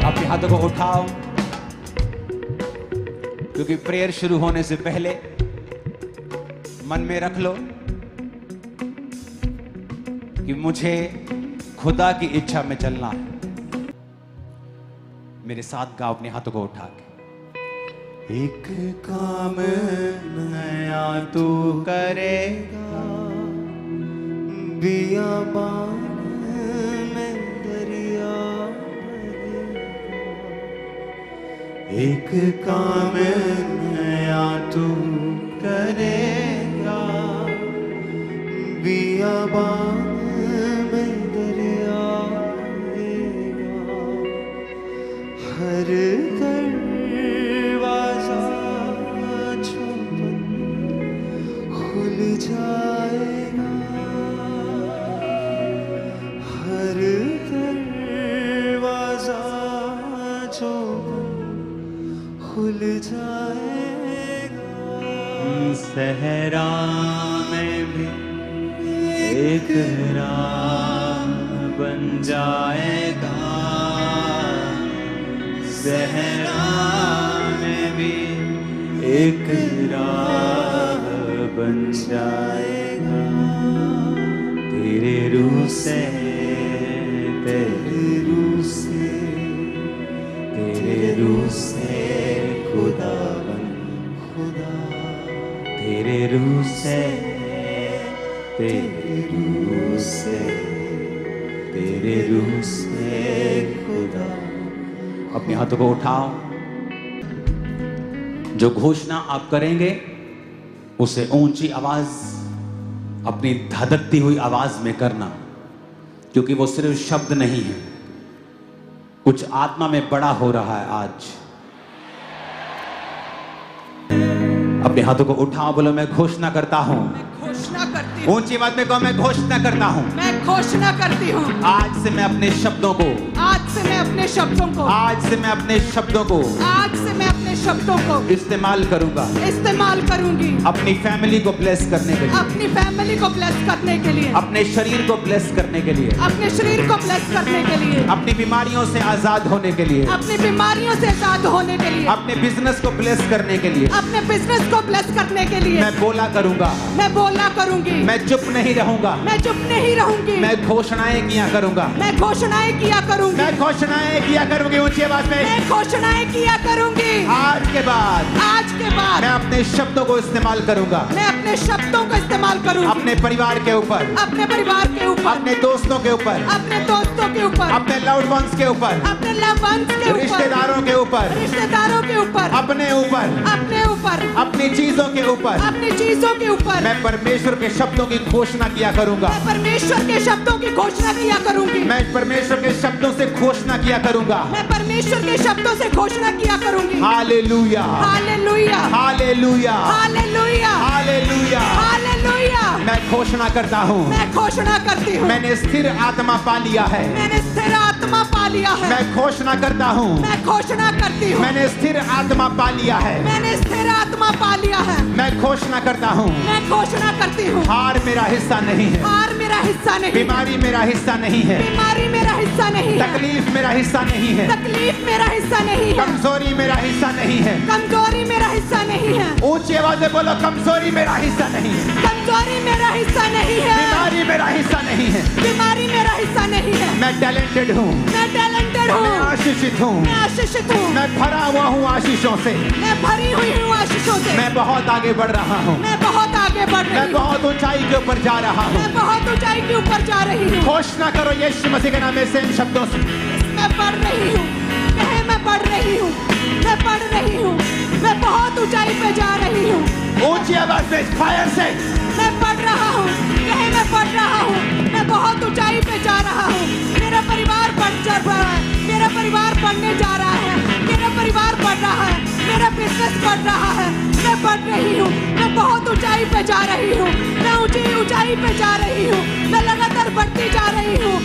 अपने हाथों को उठाओ, क्योंकि प्रेयर शुरू होने से पहले मन में रख लो कि मुझे खुदा की इच्छा में चलना है। मेरे साथ गाओ अपने हाथों को उठा के। एक काम नया तू करेगा, बियाबान में दरिया बहेगा। एक काम नया तू करेगा, बियाबान में दरिया बहेगा। हर दरवाजा छुपन खुल जाएगा, हर दरवाजा छुपन खुल जाएगा। सहरा में भी एक राह बन जाएगा, सहरा में भी एक राह बन जाएगा। तेरे रूह से, तेरे रूह से, तेरे रूह से खुदा बन खुदा। तेरे रूह से, तेरे रूह से, तेरे रूह से खुदा। अपने हाथों को उठाओ। जो घोषणा आप करेंगे उसे ऊंची आवाज, अपनी धधकती हुई आवाज में करना, क्योंकि वो सिर्फ शब्द नहीं है, कुछ आत्मा में बड़ा हो रहा है आज। अपने हाथों को उठाओ, बोलो मैं घोषणा करता हूं। घोषणा करती हूँ। ऊंची आवाज में कहो, मैं घोषणा करता हूं। मैं घोषणा करती हूँ। आज से मैं अपने शब्दों को, आज से मैं अपने शब्दों को, आज से मैं अपने शब्दों को, आज से मैं अपने शब्दों को इस्तेमाल करूंगा, इस्तेमाल करूंगी। अपनी फैमिली को ब्लेस करने के लिए, अपनी फैमिली को ब्लेस करने के लिए, अपने शरीर को ब्लेस करने के लिए, अपने शरीर को ब्लेस करने के लिए, अपनी बीमारियों से आजाद होने के लिए, अपनी बीमारियों से आजाद होने के लिए, अपने बिजनेस को ब्लेस करने के लिए, अपने बिजनेस को ब्लेस करने के लिए मैं बोला करूंगा, मैं बोला करूंगी। मैं चुप नहीं रहूंगा, मैं चुप नहीं रहूंगी। मैं घोषणाएं किया करूंगा, मैं घोषणाएं किया करूंगी। मैं घोषणाएं किया करूंगी ऊंची आवाज में। मैं घोषणाएं किया करूंगी। आज के बाद मैं अपने शब्दों को इस्तेमाल करूंगा, मैं अपने शब्दों का इस्तेमाल करूंगी। अपने परिवार के ऊपर, अपने परिवार के ऊपर, अपने दोस्तों के ऊपर, अपने दोस्तों के ऊपर, अपने लव्ड वंस के ऊपर, अपने लव वंस के ऊपर, रिश्तेदारों के ऊपर, रिश्तेदारों के ऊपर, अपने ऊपर, अपने ऊपर, अपनी चीजों के ऊपर, अपनी चीजों के ऊपर मैं परमेश्वर के शब्दों की घोषणा किया करूंगा। मैं परमेश्वर के शब्दों की घोषणा किया करूंगी। मैं परमेश्वर के शब्दों से घोषणा किया करूंगा। मैं परमेश्वर के शब्दों से घोषणा किया करूंगी। Hallelujah, hallelujah, hallelujah, hallelujah, hallelujah, hallelujah. मैं घोषणा करता हूँ, मैं घोषणा करती हूँ। मैंने स्थिर आत्मा पा लिया है। मैंने स्थिर आत्मा पा लिया है। मैं घोषणा करता हूँ, मैं घोषणा करती हूँ। मैंने स्थिर आत्मा पा लिया है। मैंने स्थिर आत्मा पा लिया है। मैं घोषणा करता हूँ, मैं घोषणा करती हूँ। हार मेरा हिस्सा नहीं है, हार मेरा हिस्सा नहीं, बीमारी मेरा हिस्सा नहीं है, बीमारी मेरा हिस्सा नहीं है, तकलीफ मेरा हिस्सा नहीं है, तकलीफ मेरा हिस्सा नहीं है, कमजोरी मेरा हिस्सा नहीं है। कमजोरी मेरा हिस्सा नहीं है। ऊंची आवाज में बोलो, कमजोरी मेरा हिस्सा नहीं है, कमजोरी मेरा हिस्सा नहीं है, बीमारी मेरा हिस्सा नहीं है, बीमारी मेरा हिस्सा नहीं है। मैं टैलेंटेड हूँ, मैं टैलेंटेड हूँ, मैं आशीषित हूँ, मैं आशीषित हूँ, मैं भरा हुआ हूँ आशीषों से, मैं भरी हुई हूँ आशीषों से। मैं बहुत आगे बढ़ रहा हूँ, मैं बहुत आगे बढ़ रही मैं हूँ, बहुत ऊंचाई के ऊपर जा रहा हूँ। मैं बहुत ऊंचाई के ऊपर जा रही हूँ। घोषणा करो यीशु मसीह के नाम से इन शब्दों से। मैं बढ़ रही हूँ, कहे मैं बढ़ रही हूँ, मैं बढ़ रही हूँ, मैं बहुत ऊंचाई पे जा रही हूँ। ऊंची आवाज में फायर से मैं बढ़ रहा हूँ, कहे मैं बढ़ रहा हूँ, मैं बहुत ऊंचाई पे जा रहा हूँ। मेरा परिवार बढ़ जा रहा है, मेरा परिवार बढ़ने जा रहा है, मेरा परिवार बढ़ रहा है, मेरा बिजनेस बढ़ रहा है। मैं बढ़ रही हूँ, मैं बहुत ऊंचाई पे जा रही हूँ, मैं ऊंचाई पे जा रही हूँ, मैं लगातार बढ़ती जा रही हूँ।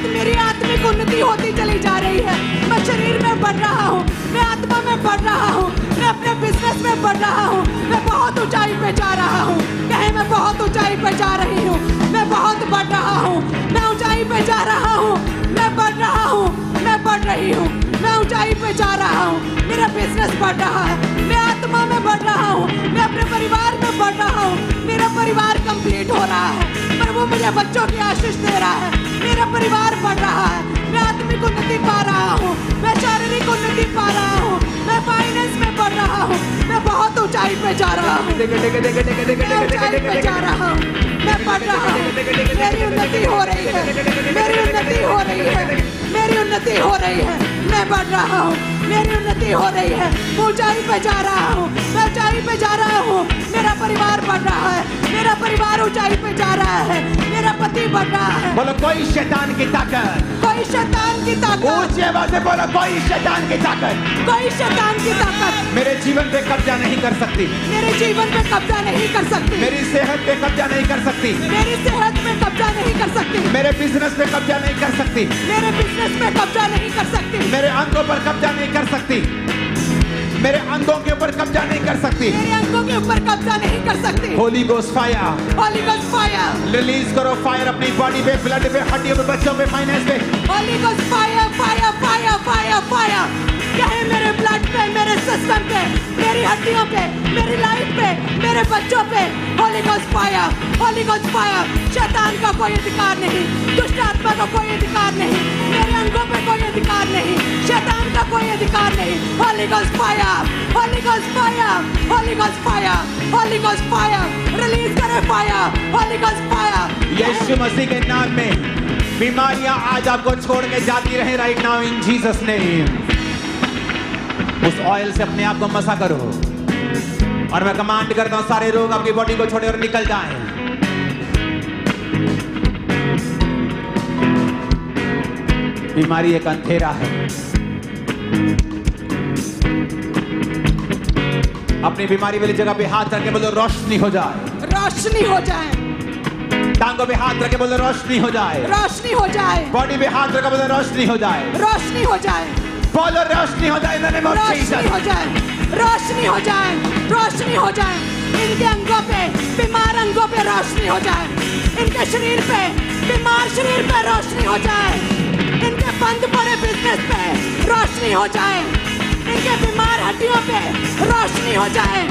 मेरी आत्मिक उन्नति होती चली जा रही है। मैं शरीर में बढ़ रहा हूँ, मैं आत्मा में बढ़ रहा हूँ, मैं अपने बिजनेस में बढ़ रहा हूँ, मैं बहुत ऊंचाई पे जा रहा हूँ। कहे मैं बहुत ऊंचाई पे जा रही हूँ, मैं बहुत बढ़ रहा हूँ, मैं ऊंचाई पे जा रहा हूँ, मैं बढ़ रहा हूँ, मैं बढ़ रही हूँ। मैं ऊंचाई पे जा रहा हूँ, मेरा बिजनेस बढ़ रहा है, मैं आत्मा में बढ़ रहा हूँ, मैं अपने परिवार में बढ़ रहा हूँ, मेरा परिवार कंप्लीट हो रहा है, प्रभु मुझे बच्चों की आशीष दे रहा है, मेरा परिवार बढ़ रहा है, मैं आत्मिक उन्नति पा रहा हूँ, मैं शारीरिक उन्नति पा रहा हूँ, मैं फाइनेंस में बढ़ रहा हूँ, मैं बहुत ऊंचाई पे जा रहा हूँ, मैं ऊंचाई पे जा रहा हूँ, मैं बढ़ रहा हूँ, मेरी उन्नति हो रही है, मेरी उन्नति हो रही है, मेरी उन्नति हो रही है, मैं बढ़ रहा हूँ, मेरी उन्नति हो रही है, मैं ऊंचाई पे जा रहा हूँ, मैं ऊंचाई पे जा रहा हूँ, मेरा परिवार बढ़ रहा है, मेरा परिवार ऊंचाई पे जा रहा है, मेरा पति बढ़ रहा है। बोलो कोई शैतान की ताकत, कोई शैतान की ताकत, ऊंची आवाज से बोलो कोई शैतान की ताकत कोई शैतान की ताकत मेरे जीवन पे कब्जा नहीं कर सकती, मेरे जीवन पे कब्जा नहीं कर सकती, मेरी सेहत पे कब्जा नहीं कर सकती, मेरी सेहत पे कब्जा नहीं कर सकती, मेरे बिजनेस पे कब्जा नहीं कर सकती, मेरे बिजनेस पे कब्जा नहीं कर सकती, मेरे अंगों पर कब्जा नहीं कर सकती, मेरे अंगों के ऊपर कब्जा नहीं कर सकती। मेरे अंगों के ऊपर कब्जा नहीं कर सकती। Holi ghost fire, Holi ghost fire, release करो फायर अपनी बॉडी पे, ब्लड पे, हड्डियों पे, बच्चों पे, फाइनेंस पे। Holi ghost fire, fire, fire, fire, fire कहे मेरे ब्लड पे, मेरे सिस्टम पे, मेरी हड्डियों पे, मेरी लाइफ पे, मेरे बच्चों पे। Holi ghost fire, Holi ghost fire. शैतान का कोई अधिकार नहीं, दुष्ट आत्मा का कोई अधिकार नहीं, मेरे अंगों पे कोई अधिकार नहीं, शैतान का कोई अधिकार नहीं। Holi ghost fire, Holi ghost fire, Holi ghost fire, Holi ghost fire. Release करे फायर, होली गोस्ट फायर। यीशु मसीह के नाम में बीमारियां आज आपको छोड़ के जाती रहे right now in Jesus name. उस ऑयल से अपने आप को मसा करो और मैं कमांड करता हूं सारे रोग आपकी बॉडी को छोड़े और निकल जाएं। बीमारी एक अंधेरा है। अपनी बीमारी वाली जगह पे हाथ रख के बोलो रोशनी हो जाए, रोशनी हो जाए। टांगों पे हाथ रख के बोलो रोशनी हो जाए, रोशनी हो जाए। बॉडी पे हाथ रख के बोलो रोशनी हो जाए, रोशनी हो जाए। बोलो रोशनी हो जाए इन the name of Roshni Jesus. हो जाए, रोशनी हो जाए, रोशनी हो जाए। इनके अंगों पे, बीमार अंगों पे रोशनी हो जाए। इनके शरीर पे, बीमार शरीर पे रोशनी हो जाए। इनके बंद पड़े बिजनेस पे रोशनी हो जाए। इनके बीमार हड्डियों पे रोशनी हो जाए,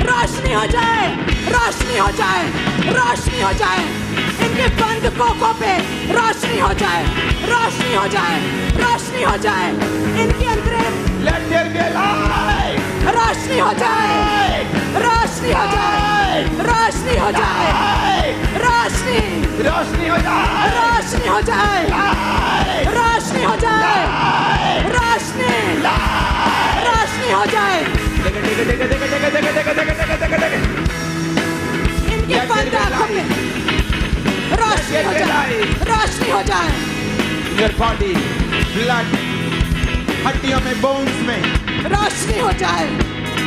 रोशनी हो जाए, रोशनी हो जाए, रोशनी हो जाए। इनके बंद कोखों पे रोशनी हो जाए, रोशनी हो जाए, रोशनी हो जाए। इनके अंदर लेट देयर बी लाइट, रोशनी हो जाए, रोशनी हो जाए, रोशनी हो जाए, रोशनी, रोशनी हो जाए, रोशनी हो जाए, रोशनी हो जाए, रोशनी, रोशनी हो जाए। इनके बंद आंखों में रोशनी हो जाए, रोशनी हो जाए। योर बॉडी, ब्लड, हड्डियों में, बोन्स में रोशनी हो जाए,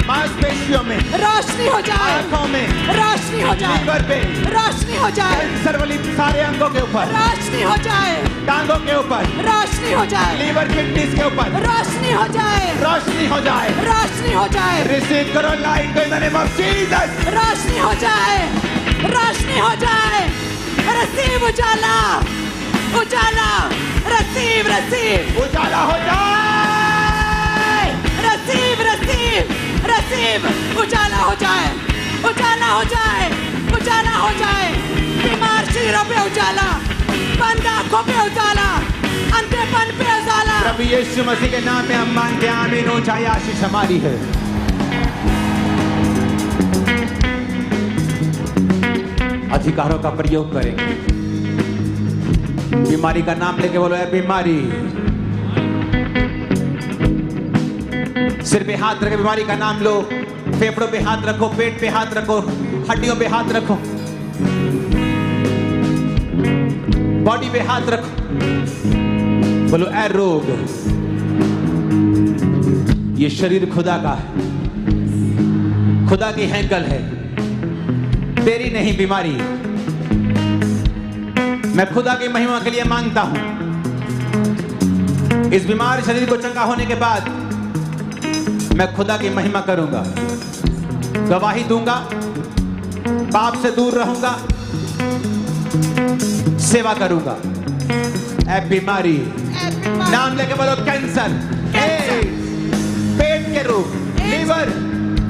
मांसपेशियों में, रोशनी हो जाए, आंखों में, रोशनी हो जाए, लीवर पे, रोशनी हो जाए, कैंसर वाली सारे अंगों के ऊपर, रोशनी हो जाए, टांगों के ऊपर, रोशनी हो जाए, लीवर, किडनीज के ऊपर रोशनी हो जाए, रोशनी हो जाए। रोशनी हो जाए, रिसीव करो light in the name of Jesus. रोशनी हो जाए, रोशनी हो जाए। रिसीव उजाला, उजाला, रिसीव, रिसीव, उजाला हो जाए, रिसीव, रिसीव, रिसीव। उजाला हो जाए, उजाला हो जाए, उजाला हो जाए। बीमार शरीरों पे उजाला, बंद आंखों पे उजाला, अंधेपन पे उजाला। प्रभु यीशु मसीह के नाम में हम मानते हैं, आमीन। ऊंचाई आशीष हमारी है। अधिकारों का प्रयोग करेंगे। बीमारी का नाम लेके बोलो, है बीमारी। सिर पे हाथ रखे, बीमारी का नाम लो। फेफड़ों पे हाथ रखो, पेट पे हाथ रखो, हड्डियों पे हाथ रखो, बॉडी पे हाथ रखो, बोलो ऐ रोग, ये शरीर खुदा का है, खुदा की हैंकल है, तेरी नहीं बीमारी। मैं खुदा की महिमा के लिए मांगता हूं, इस बीमार शरीर को चंगा होने के बाद मैं खुदा की महिमा करूंगा, गवाही दूंगा, पाप से दूर रहूंगा, सेवा करूंगा। ऐ बीमारी, नाम लेके बोलो कैंसर,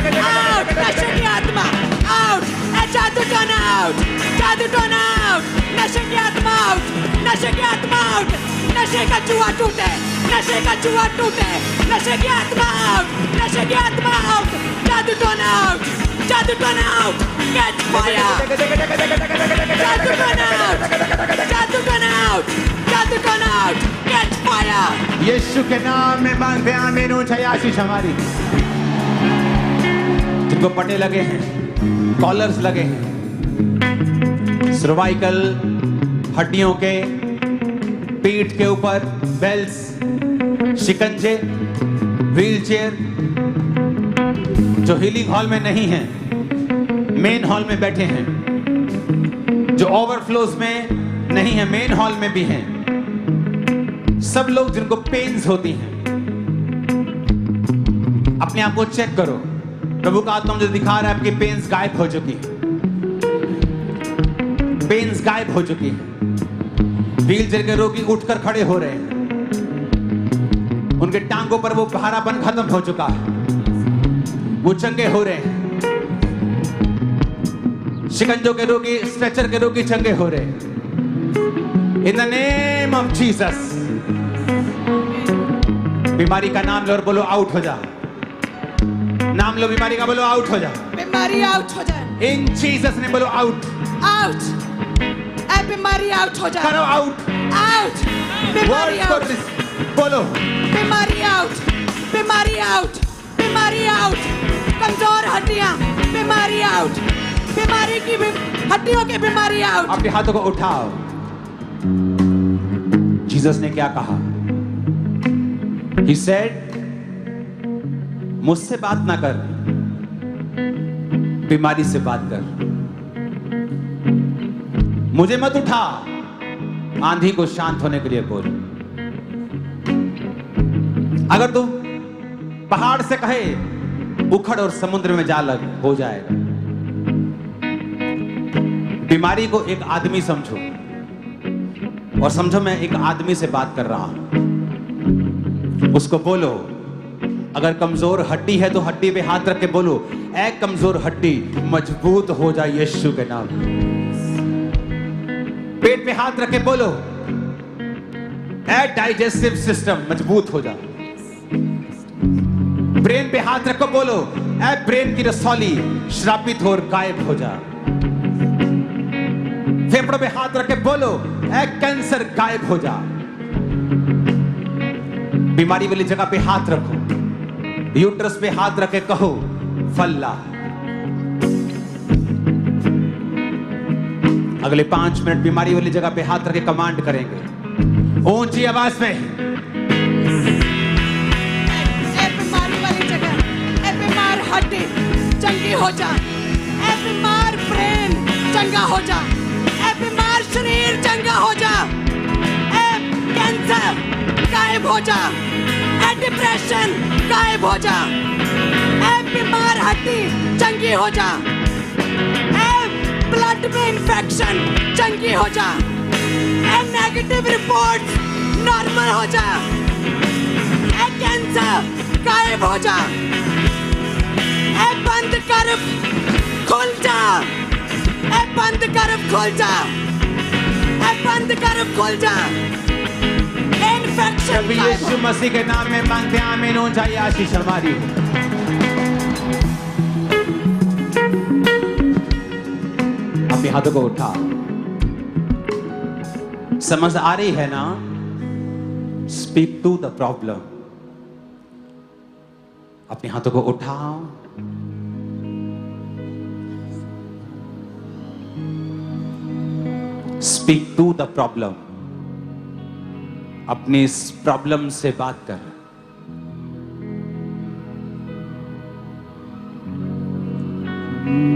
आउट नशे की आत्मा आउट ए जादू टर्न आउट जादू टर्न आउट नशे की आत्मा आउट नशे की आत्मा आउट नशे का जुआ टूटे नशे का जुआ टूटे नशे की आत्मा आउट नशे की आत्मा आउट जादू टर्न आउट जादू टर्न आउट गेट फायर जादू टर्न आउट जादू टर्न आउट जादू टर्न आउट गेट फायर यीशु के नाम में मांगते हैं आमीन। ऊंचाई आशीष हमारी। जिनको पटे लगे हैं, कॉलर्स लगे हैं, सर्वाइकल हड्डियों के, पीठ के ऊपर बेल्ट्स, शिकंजे, व्हीलचेयर, जो हीलिंग हॉल में नहीं हैं, मेन हॉल में बैठे हैं, जो ओवरफ्लोज में नहीं है, मेन हॉल में भी हैं, सब लोग जिनको पेन्स होती हैं, अपने आप को चेक करो। प्रभु का आत्मा मुझे दिखा रहा है आपकी पेन्स गायब हो चुकी है, पेन्स गायब हो चुकी है। व्हीलचेयर के रोगी उठकर खड़े हो रहे हैं, उनके टांगों पर वो भारापन खत्म हो चुका है, वो चंगे हो रहे हैं। शिकंजों के रोगी, स्ट्रेचर के रोगी चंगे हो रहे हैं। इन द नेम ऑफ जीसस। बीमारी का नाम लो और बोलो आउट हो जा। नाम लो बीमारी का, बोलो आउट हो जा। बीमारी आउट हो जाए इन जीसस ने बोलो आउट आउट ए बीमारी आउट हो जाए करो आउट आउट बीमारी वर्ड आउट बोलो बीमारी आउट बीमारी आउट बीमारी आउट कमजोर हड्डियां बीमारी आउट बीमारी की हड्डियों की बीमारी आउट। अपने हाथों को उठाओ। जीसस ने क्या कहा? He said, मुझसे बात ना कर, बीमारी से बात कर। मुझे मत उठा, आंधी को शांत होने के लिए बोल। अगर तू पहाड़ से कहे उखड़ और समुद्र में जा लग, हो जाएगा। बीमारी को एक आदमी समझो और समझो मैं एक आदमी से बात कर रहा हूं। उसको बोलो, अगर कमजोर हड्डी है तो हड्डी पे हाथ रख के बोलो, ऐ कमजोर हड्डी मजबूत हो जा यीशु के नाम। पेट पे हाथ रख के बोलो, ऐ डाइजेस्टिव सिस्टम मजबूत हो जा। ब्रेन पे हाथ रखो, बोलो, ऐ ब्रेन की रसौली श्रापित हो और गायब हो जा। फेफड़ों पे हाथ रख के बोलो, ऐ कैंसर गायब हो जा। बीमारी वाली जगह पे हाथ रखो, यूट्रस पे हाथ रख के कहो फल्ला। अगले 5 मिनट बीमारी वाली जगह पे हाथ रख के कमांड करेंगे ऊंची आवाज में। बीमारी वाली जगह, ए बीमार हड्डी चंगी हो जा, ए बीमार ब्रेन चंगा हो जा, ए बीमार शरीर चंगा हो जा, ए कैंसर गायब हो जा, ए डिप्रेशन गायब हो जा, ए बीमार हड्डी चंगी हो जा, ए ब्लड में इंफेक्शन चंगी हो जा, ए नेगेटिव रिपोर्ट्स नॉर्मल हो जा, ए कैंसर गायब हो जा, ए बंद कर खुल जा, ए बंद कर खुल जा, ए बंद कर खुल जा। जब यीशु मसीह के नाम में मांगते हैं आमीन। ऊंचाई आशीष हमारी। अपने हाथों को उठा। समझ आ रही है ना? Speak to the problem. अपने हाथों को उठाओ। Speak to the problem. अपनी इस प्रॉब्लम से बात कर।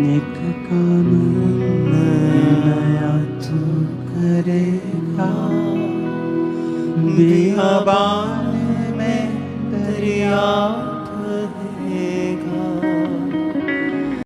एक काम नया तू करेगा, बियाबान में दरिया